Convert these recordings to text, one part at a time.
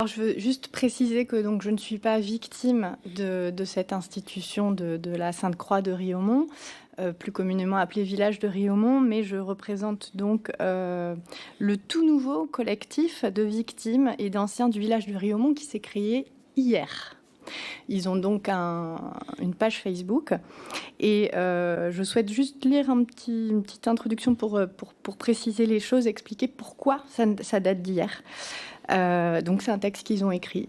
Alors, je veux juste préciser que donc, je ne suis pas victime de cette institution de la Sainte-Croix de Riaumont, plus communément appelée Village de Riaumont, mais je représente donc le tout nouveau collectif de victimes et d'anciens du village de Riaumont qui s'est créé hier. Ils ont donc une page Facebook et je souhaite juste lire une petite introduction pour préciser les choses, expliquer pourquoi ça date d'hier. Donc c'est un texte qu'ils ont écrit.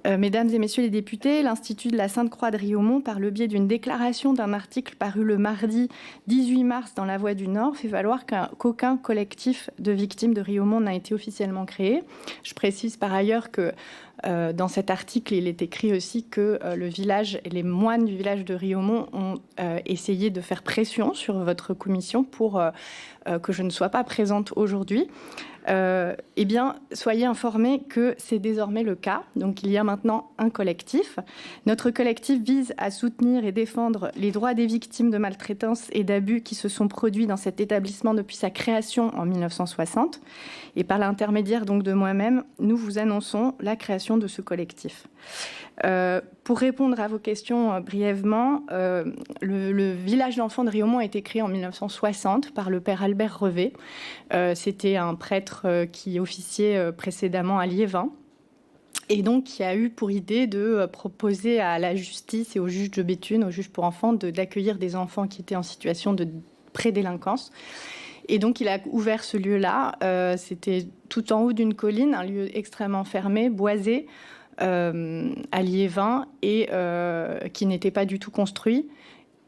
Mesdames et messieurs les députés, l'Institut de la Sainte-Croix de Riaumont, par le biais d'une déclaration d'un article paru le mardi 18 mars dans La Voix du Nord, fait valoir qu'aucun collectif de victimes de Riaumont n'a été officiellement créé. Je précise par ailleurs que dans cet article, il est écrit aussi que le village et les moines du village de Riaumont ont essayé de faire pression sur votre commission pour que je ne sois pas présente aujourd'hui. Eh bien, soyez informés que c'est désormais le cas. Donc, il y a maintenant un collectif. Notre collectif vise à soutenir et défendre les droits des victimes de maltraitance et d'abus qui se sont produits dans cet établissement depuis sa création en 1960. Et par l'intermédiaire donc de moi-même, nous vous annonçons la création de ce collectif. Pour répondre à vos questions brièvement, le village d'enfants de Riaumont a été créé en 1960 par le père Albert Revet. C'était un prêtre qui officiait précédemment à Liévin et donc qui a eu pour idée de proposer à la justice et aux juges de Béthune, aux juges pour enfants, d'accueillir des enfants qui étaient en situation de prédélinquance. Et donc, il a ouvert ce lieu-là. C'était tout en haut d'une colline, un lieu extrêmement fermé, boisé, à Liévin, et qui n'était pas du tout construit.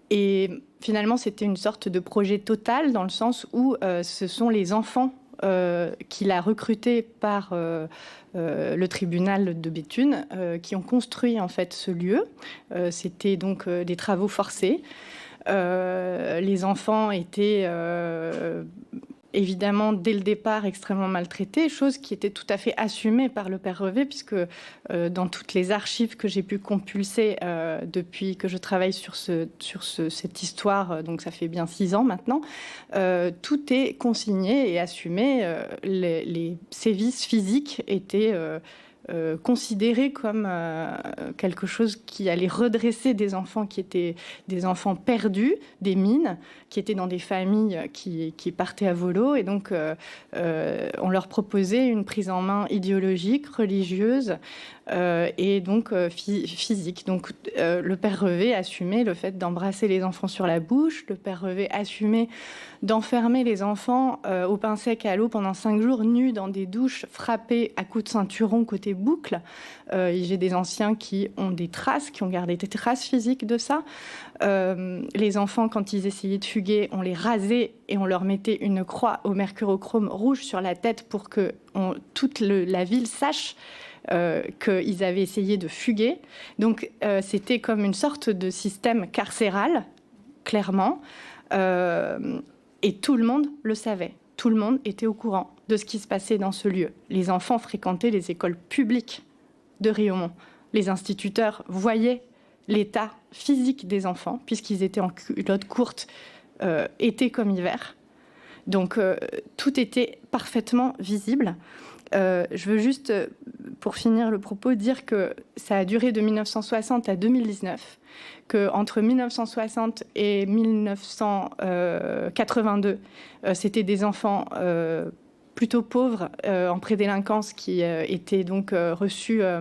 Et finalement, c'était une sorte de projet total, dans le sens où ce sont les enfants qu'il a recrutés par le tribunal de Béthune qui ont construit en fait ce lieu. C'était donc des travaux forcés. Les enfants étaient évidemment dès le départ extrêmement maltraités, chose qui était tout à fait assumée par le père Revet, puisque dans toutes les archives que j'ai pu compulser depuis que je travaille sur cette histoire, donc ça fait bien 6 ans maintenant, tout est consigné et assumé. Les sévices physiques étaient considéré comme quelque chose qui allait redresser des enfants qui étaient des enfants perdus, des mines, qui étaient dans des familles qui partaient à volo. Et donc, on leur proposait une prise en main idéologique, religieuse et donc physique. Donc, le père Revet assumait le fait d'embrasser les enfants sur la bouche. Le père Revet assumait d'enfermer les enfants au pain sec et à l'eau pendant 5 jours, nus dans des douches, frappés à coups de ceinturon côté boucle. J'ai des anciens qui ont des traces, qui ont gardé des traces physiques de ça. Les enfants, quand ils essayaient de fuguer, on les rasait et on leur mettait une croix au mercurochrome rouge sur la tête pour que toute la ville sache qu'ils avaient essayé de fuguer. Donc c'était comme une sorte de système carcéral, clairement. Et tout le monde le savait. Tout le monde était au courant de ce qui se passait dans ce lieu. Les enfants fréquentaient les écoles publiques de Riaumont. Les instituteurs voyaient l'état physique des enfants, puisqu'ils étaient en culotte courte, été comme hiver. Donc, tout était parfaitement visible. Je veux juste, pour finir le propos, dire que ça a duré de 1960 à 2019, qu'entre 1960 et 1982, c'était des enfants plutôt pauvres en prédélinquance qui étaient donc reçus à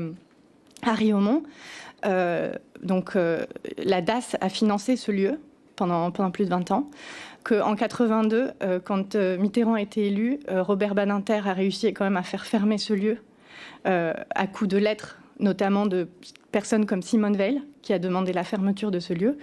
Riaumont. Donc la DAS a financé ce lieu pendant plus de 20 ans. Qu'en 82, quand Mitterrand a été élu, Robert Badinter a réussi quand même à faire fermer ce lieu à coups de lettres, notamment de personnes comme Simone Veil, qui a demandé la fermeture de ce lieu.